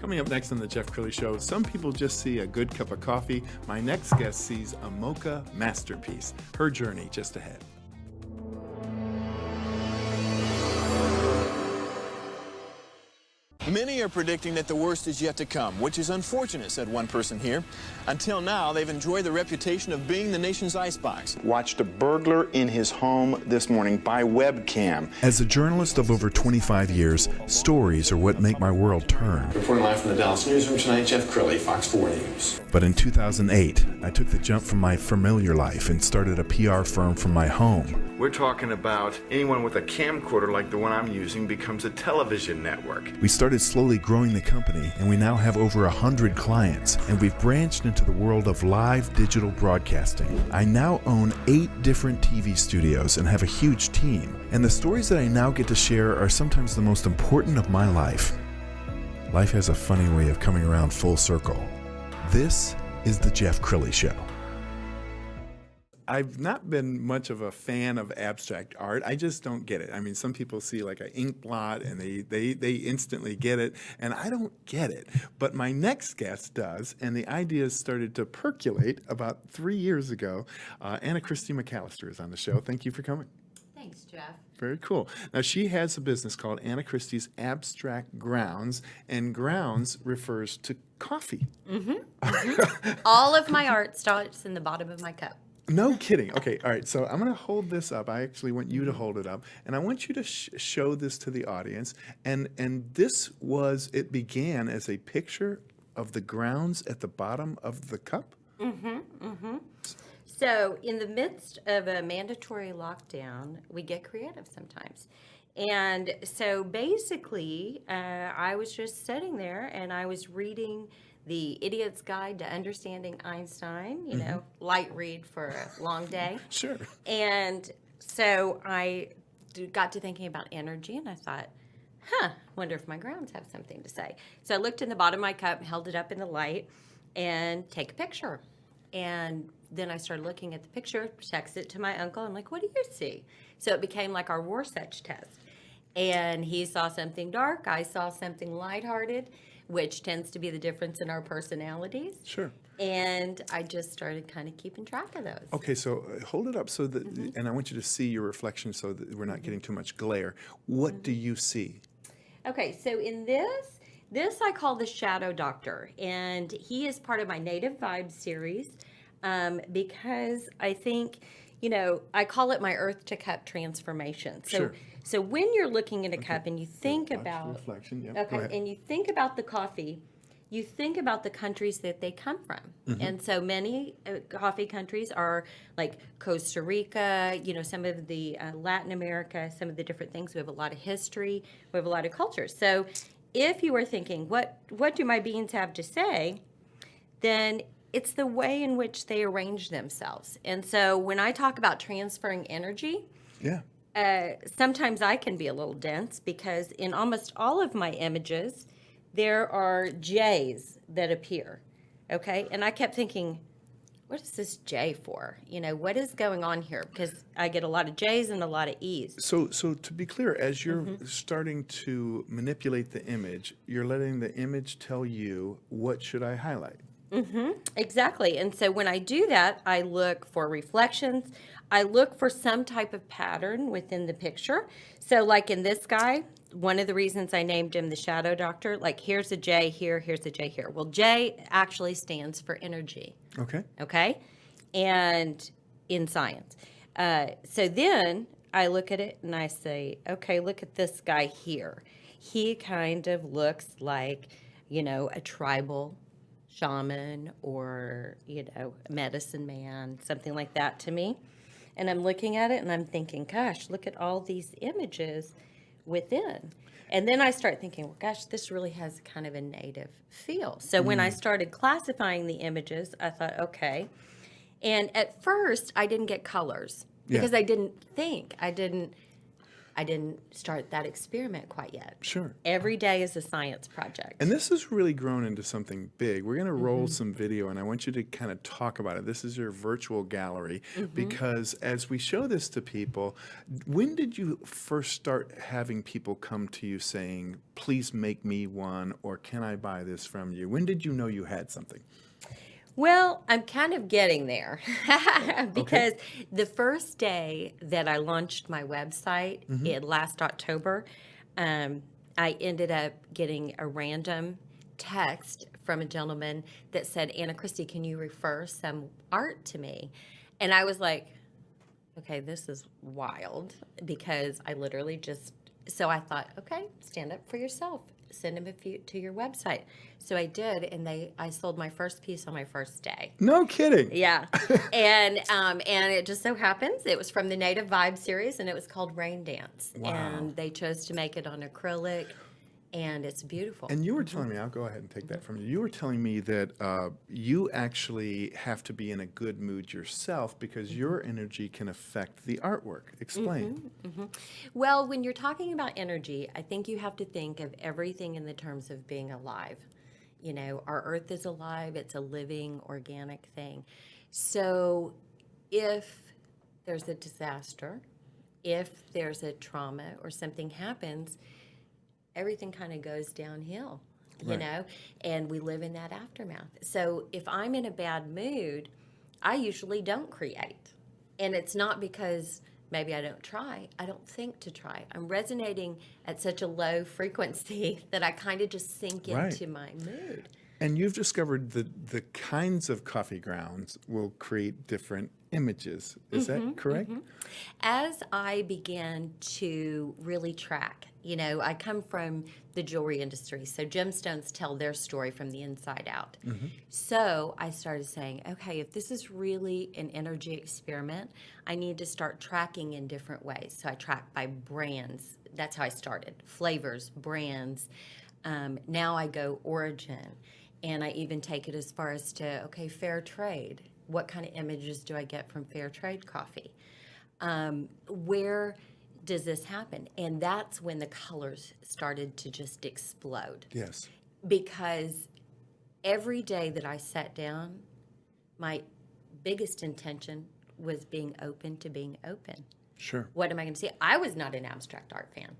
Coming up next on the Jeff Crilley Show, some people just see a good cup of coffee. My next guest sees a mocha masterpiece. Her journey just ahead. Many are predicting that the worst is yet to come, which is unfortunate, said one person here. Until now, they've enjoyed the reputation of being the nation's icebox. Watched a burglar in his home this morning by webcam. As a journalist of over 25 years, stories are what make my world turn. Reporting live from the Dallas newsroom tonight, Jeff Crilley, Fox 4 News. But in 2008, I took the jump from my familiar life and started a PR firm from my home. We're talking about anyone with a camcorder like the one I'm using becomes a television network. We started slowly growing the company, and we now have over 100 clients, and we've branched into the world of live digital broadcasting. I now own 8 different TV studios and have a huge team, and the stories that I now get to share are sometimes the most important of my life. Life has a funny way of coming around full circle. This is the Jeff Crilley Show. I've not been much of a fan of abstract art. I just don't get it. I mean, some people see like an ink blot and they instantly get it, and I don't get it. But my next guest does, and the ideas started to percolate about 3 years ago. Anachristy McCallister is on the show. Thank you for coming. Thanks, Jeff. Very cool. Now, she has a business called Anachristy's Abstract Grounds, and grounds refers to coffee. All of my art starts in the bottom of my cup. No kidding. Okay, all right. So I'm going to hold this up. I actually want you to hold it up, and I want you to show this to the audience. And it began as a picture of the grounds at the bottom of the cup. So in the midst of a mandatory lockdown, we get creative sometimes. And so basically, I was just sitting there and I was reading The Idiot's Guide to Understanding Einstein, you know, light read for a long day. Sure. And so I got to thinking about energy, and I thought, wonder if my grounds have something to say. So I looked in the bottom of my cup, held it up in the light, and take a picture. And then I started looking at the picture, texted it to my uncle. I'm like, what do you see? So it became like our Rorschach test. And he saw something dark. I saw something lighthearted, which tends to be the difference in our personalities. Sure. And I just started kind of keeping track of those. Okay, so hold it up so that, and I want you to see your reflection so that we're not getting too much glare. What do you see? Okay, so in this I call the Shadow Doctor, and he is part of my Native Vibes series because I think, you know, I call it my Earth to Cup transformation. So, Sure. So when you're looking at a cup and you think Watch about reflection. Yep. Go ahead. and you think about the coffee, you think about the countries that they come from. And so many coffee countries are like Costa Rica, you know, some of the Latin America, some of the different things. We have a lot of history. We have a lot of culture. So if you were thinking, what do my beans have to say, then it's the way in which they arrange themselves. And so when I talk about transferring energy, Yeah. sometimes I can be a little dense because in almost all of my images, there are J's that appear, okay? And I kept thinking, what is this J for? You know, what is going on here? Because I get a lot of J's and a lot of E's. So to be clear, as you're starting to manipulate the image, you're letting the image tell you what should I highlight. Exactly. And so when I do that, I look for reflections. I look for some type of pattern within the picture. So like in this guy, one of the reasons I named him the Shadow Doctor, like here's a J here, here's a J here. Well, J actually stands for energy. Okay. Okay? And in science. So then I look at it and I say, okay, look at this guy here. He kind of looks like, you know, a tribal shaman or, you know, a medicine man, something like that to me. And I'm looking at it and I'm thinking, gosh, look at all these images within. And then I start thinking, well, gosh, this really has kind of a native feel. So when I started classifying the images, I thought, okay. And at first, I didn't get colors because I didn't think. I didn't start that experiment quite yet. Sure. Every day is a science project. And this has really grown into something big. We're going to roll some video, and I want you to kind of talk about it. This is your virtual gallery, because as we show this to people, when did you first start having people come to you saying, please make me one, or can I buy this from you? When did you know you had something? Well, I'm kind of getting there because the first day that I launched my website last October, I ended up getting a random text from a gentleman that said, Anachristy, can you refer some art to me? And I was like, okay, this is wild, because I literally so I thought, okay, stand up for yourself. Send them a few to your website. So I did, and I sold my first piece on my first day. No kidding. Yeah, and it just so happens it was from the Native Vibe series, and it was called Rain Dance. Wow. And they chose to make it on acrylic, and it's beautiful. And you were telling me, I'll go ahead and take that from you. You were telling me that you actually have to be in a good mood yourself because your energy can affect the artwork. Explain. Well, when you're talking about energy, I think you have to think of everything in the terms of being alive. You know, our earth is alive. It's a living, organic thing. So if there's a disaster, if there's a trauma or something happens, everything kind of goes downhill, you know, and we live in that aftermath. So if I'm in a bad mood, I usually don't create. And it's not because maybe I don't try. I don't think to try. I'm resonating at such a low frequency that I kind of just sink into my mood. And you've discovered that the kinds of coffee grounds will create different images. Is that correct? As I began to really track, you know, I come from the jewelry industry, so gemstones tell their story from the inside out. So I started saying, okay, if this is really an energy experiment, I need to start tracking in different ways. So I track by brands. That's how I started. Flavors, brands. Now I go origin. And I even take it as far as to, okay, fair trade. What kind of images do I get from fair trade coffee? Where does this happen? And that's when the colors started to just explode. Yes. Because every day that I sat down, my biggest intention was being open to being open. Sure. What am I going to see? I was not an abstract art fan.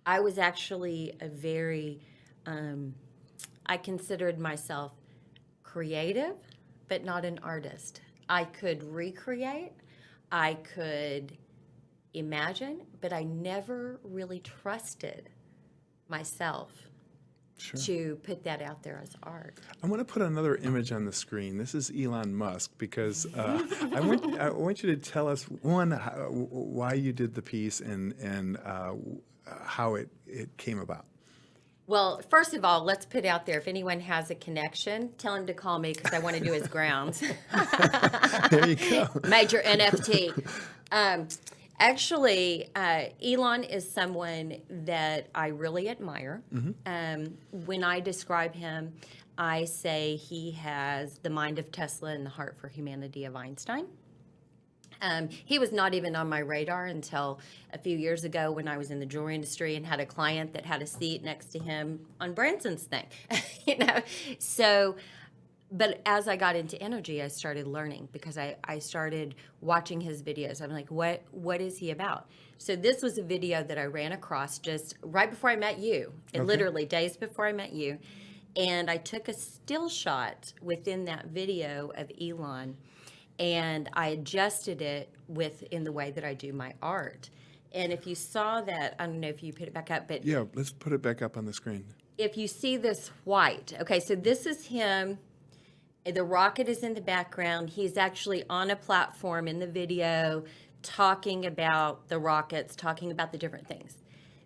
I was actually a very, I considered myself creative, but not an artist. I could recreate, I could imagine, but I never really trusted myself to put that out there as art. I want to put another image on the screen. This is Elon Musk, because I want you to tell us, one, why you did the piece and how it came about. Well, first of all, let's put out there, if anyone has a connection, tell him to call me because I want to do his grounds. There you go. Major NFT. Actually, Elon is someone that I really admire. When I describe him, I say he has the mind of Tesla and the heart for humanity of Einstein. He was not even on my radar until a few years ago when I was in the jewelry industry and had a client that had a seat next to him on Branson's thing, you know. So, but as I got into energy, I started learning because I started watching his videos. I'm like, what is he about? So this was a video that I ran across just right before I met you, literally days before I met you. And I took a still shot within that video of Elon, and I adjusted it in the way that I do my art. And if you saw that, I don't know if you put it back up, but Yeah, let's put it back up on the screen. if you see this white, okay, so this is him. The rocket is in the background. He's actually on a platform in the video talking about the rockets, talking about the different things.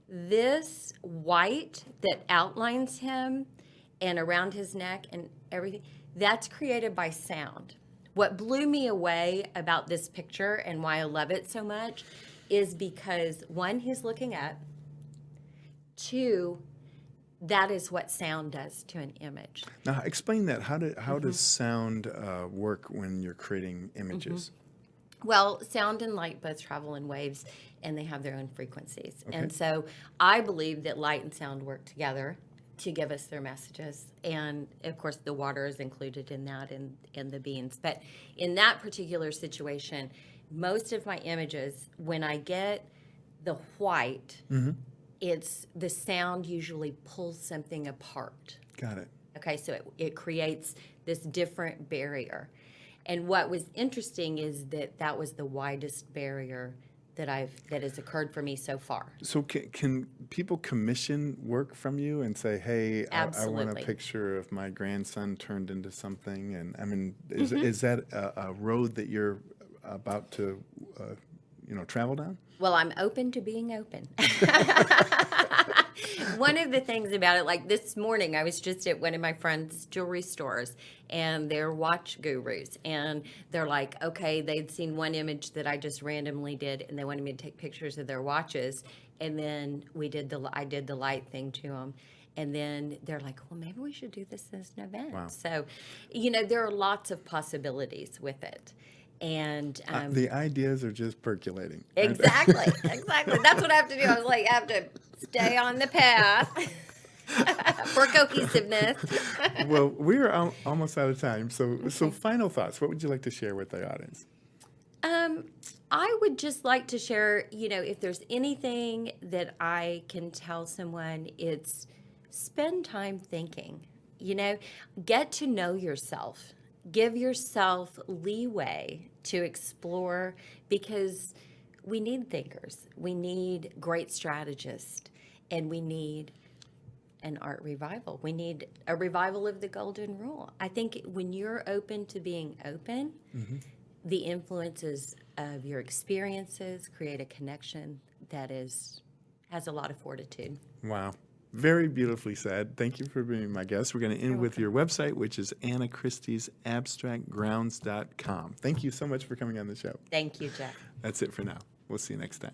This white that outlines him and around his neck and everything, that's created by sound. What blew me away about this picture and why I love it so much is because, one, he's looking up. Two, that is what sound does to an image. Now, explain that. How does sound work when you're creating images? Well, sound and light both travel in waves, and they have their own frequencies. And so I believe that light and sound work together to give us their messages. And of course, the water is included in that, and the beans. But in that particular situation, most of my images, when I get the white, it's the sound usually pulls something apart. Got it. Okay, so it creates this different barrier. And what was interesting is that was the widest barrier that has occurred for me so far. So can people commission work from you and say, hey, I want a Absolutely. picture of my grandson turned into something? And I mean, is that a road that you're about to, travel down? Well, I'm open to being open. One of the things about it, like this morning, I was just at one of my friends' jewelry stores, and they're watch gurus, and they're like, okay, they'd seen one image that I just randomly did, and they wanted me to take pictures of their watches, and then I did the light thing to them. And then they're like, well, maybe we should do this as an event. Wow. So, there are lots of possibilities with it. And The ideas are just percolating. aren't they? exactly. That's what I have to do. I was like, I have to stay on the path for cohesiveness. Well, we are almost out of time. So final thoughts. What would you like to share with the audience? I would just like to share, if there's anything that I can tell someone, it's spend time thinking. Get to know yourself. Give yourself leeway to explore, because we need thinkers. We need great strategists, and we need an art revival. We need a revival of the golden rule. I think when you're open to being open, the influences of your experiences create a connection that has a lot of fortitude. Wow. Very beautifully said. Thank you for being my guest. We're going to end with your website, which is anachristysabstractgrounds.com. Thank you so much for coming on the show. Thank you, Jeff. That's it for now. We'll see you next time.